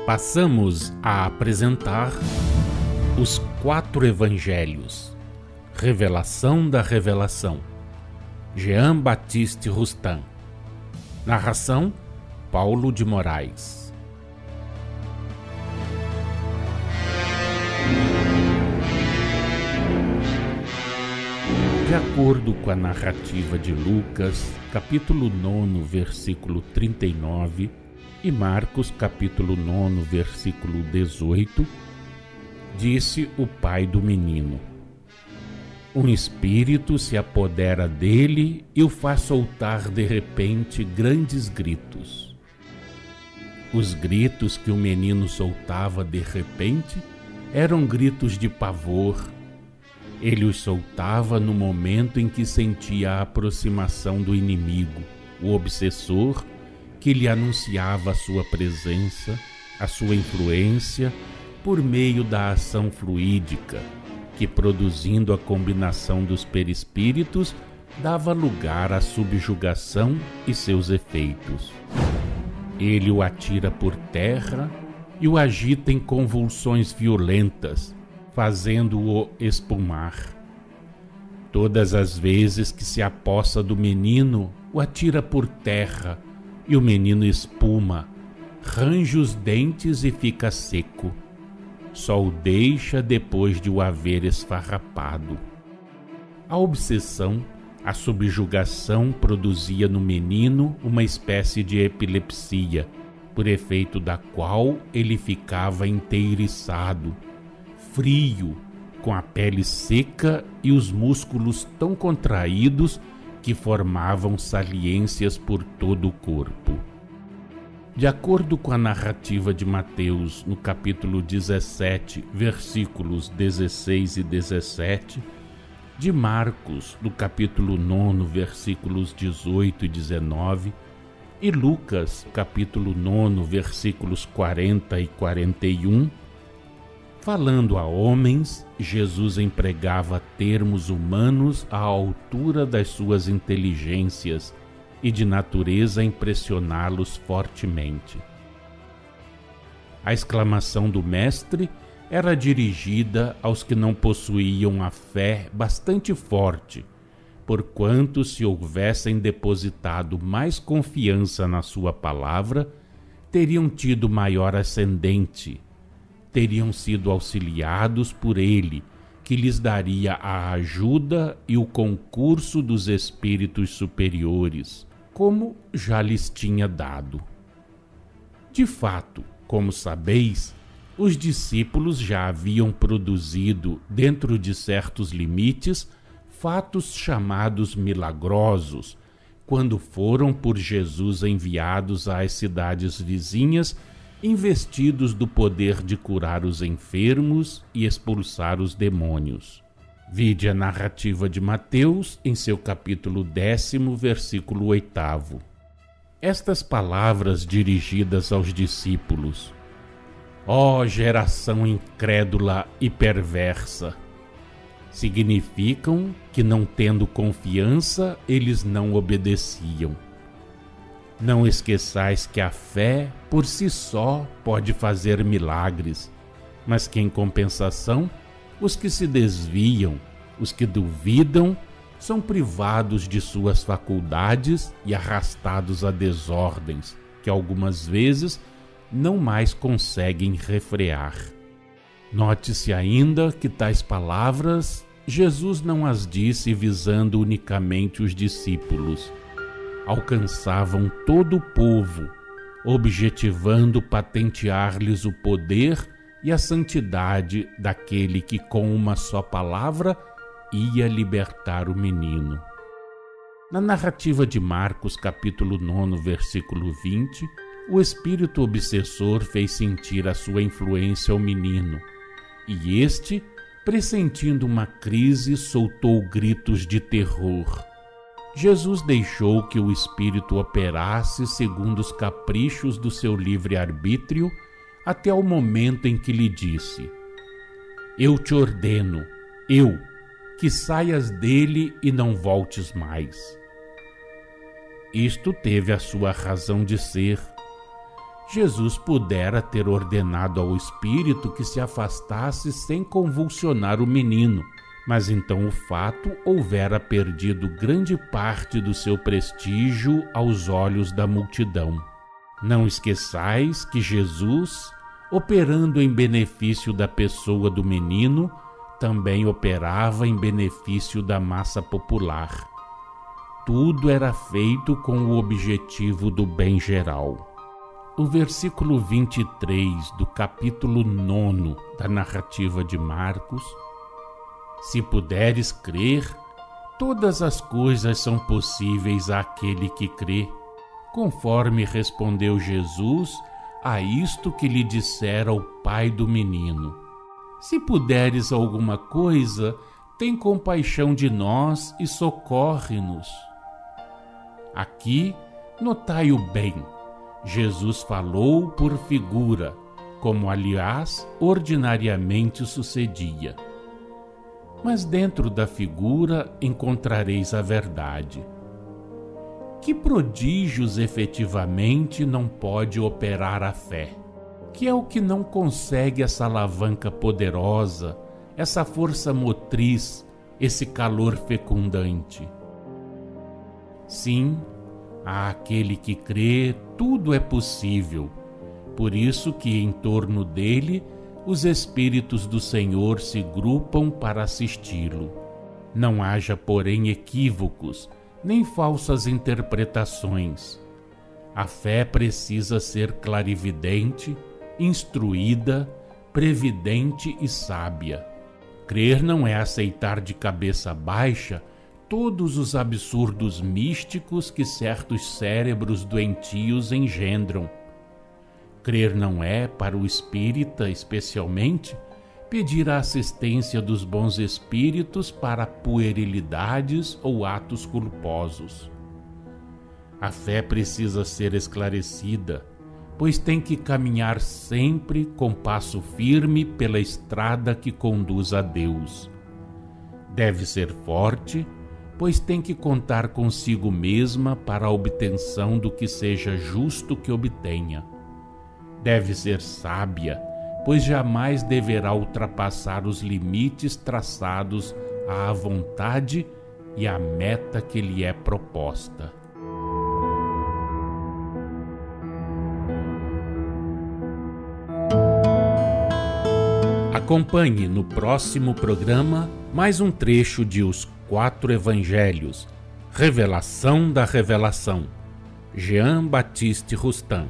Passamos a apresentar os 4 Evangelhos, Revelação da Revelação, Jean Baptiste Rustin. Narração, Paulo de Moraes. De acordo com a narrativa de Lucas, capítulo 9, versículo 39, e Marcos, capítulo 9, versículo 18, disse o pai do menino: um espírito se apodera dele e o faz soltar de repente grandes gritos. Os gritos que o menino soltava de repente eram gritos de pavor. Ele os soltava no momento em que sentia a aproximação do inimigo, o obsessor, que lhe anunciava a sua presença, a sua influência, por meio da ação fluídica, que, produzindo a combinação dos perispíritos, dava lugar à subjugação e seus efeitos. Ele o atira por terra e o agita em convulsões violentas, fazendo-o espumar. Todas as vezes que se apossa do menino, o atira por terra, e o menino espuma, range os dentes e fica seco. Só o deixa depois de o haver esfarrapado. A obsessão, a subjugação produzia no menino uma espécie de epilepsia, por efeito da qual ele ficava inteiriçado, frio, com a pele seca e os músculos tão contraídos que formavam saliências por todo o corpo. De acordo com a narrativa de Mateus, no capítulo 17, versículos 16 e 17, de Marcos, no capítulo 9, versículos 18 e 19, e Lucas, capítulo 9, versículos 40 e 41, falando a homens, Jesus empregava termos humanos à altura das suas inteligências e de natureza a impressioná-los fortemente. A exclamação do mestre era dirigida aos que não possuíam a fé bastante forte, porquanto se houvessem depositado mais confiança na sua palavra, teriam tido maior ascendente, teriam sido auxiliados por ele, que lhes daria a ajuda e o concurso dos espíritos superiores, como já lhes tinha dado. De fato, como sabeis, os discípulos já haviam produzido, dentro de certos limites, fatos chamados milagrosos, quando foram por Jesus enviados às cidades vizinhas, investidos do poder de curar os enfermos e expulsar os demônios. Vide a narrativa de Mateus em seu capítulo 10, versículo 8. Estas palavras dirigidas aos discípulos: ó geração incrédula e perversa, significam que, não tendo confiança, eles não obedeciam. Não esqueçais que a fé, por si só, pode fazer milagres, mas que, em compensação, os que se desviam, os que duvidam, são privados de suas faculdades e arrastados a desordens, que algumas vezes não mais conseguem refrear. Note-se ainda que tais palavras Jesus não as disse visando unicamente os discípulos. Alcançavam todo o povo, objetivando patentear-lhes o poder e a santidade daquele que com uma só palavra ia libertar o menino. Na narrativa de Marcos, capítulo 9, versículo 20, o espírito obsessor fez sentir a sua influência ao menino, e este, pressentindo uma crise, soltou gritos de terror. Jesus deixou que o espírito operasse segundo os caprichos do seu livre-arbítrio até o momento em que lhe disse: eu te ordeno, que saias dele e não voltes mais. Isto teve a sua razão de ser. Jesus pudera ter ordenado ao espírito que se afastasse sem convulsionar o menino, mas então o fato houvera perdido grande parte do seu prestígio aos olhos da multidão. Não esqueçais que Jesus, operando em benefício da pessoa do menino, também operava em benefício da massa popular. Tudo era feito com o objetivo do bem geral. O versículo 23 do capítulo 9 da narrativa de Marcos: se puderes crer, todas as coisas são possíveis àquele que crê, conforme respondeu Jesus a isto que lhe dissera o pai do menino. Se puderes alguma coisa, tem compaixão de nós e socorre-nos. Aqui, notai-o bem, Jesus falou por figura, como aliás ordinariamente sucedia. Mas dentro da figura encontrareis a verdade. Que prodígios efetivamente não pode operar a fé? Que é o que não consegue essa alavanca poderosa, essa força motriz, esse calor fecundante? Sim, àquele que crê, tudo é possível. Por isso que em torno dele os Espíritos do Senhor se grupam para assisti-lo. Não haja, porém, equívocos, nem falsas interpretações. A fé precisa ser clarividente, instruída, previdente e sábia. Crer não é aceitar de cabeça baixa todos os absurdos místicos que certos cérebros doentios engendram. Crer não é, para o espírita especialmente, pedir a assistência dos bons espíritos para puerilidades ou atos culposos. A fé precisa ser esclarecida, pois tem que caminhar sempre com passo firme pela estrada que conduz a Deus. Deve ser forte, pois tem que contar consigo mesma para a obtenção do que seja justo que obtenha. Deve ser sábia, pois jamais deverá ultrapassar os limites traçados à vontade e à meta que lhe é proposta. Acompanhe no próximo programa mais um trecho de Os 4 Evangelhos, Revelação da Revelação, Jean Baptiste Rustin.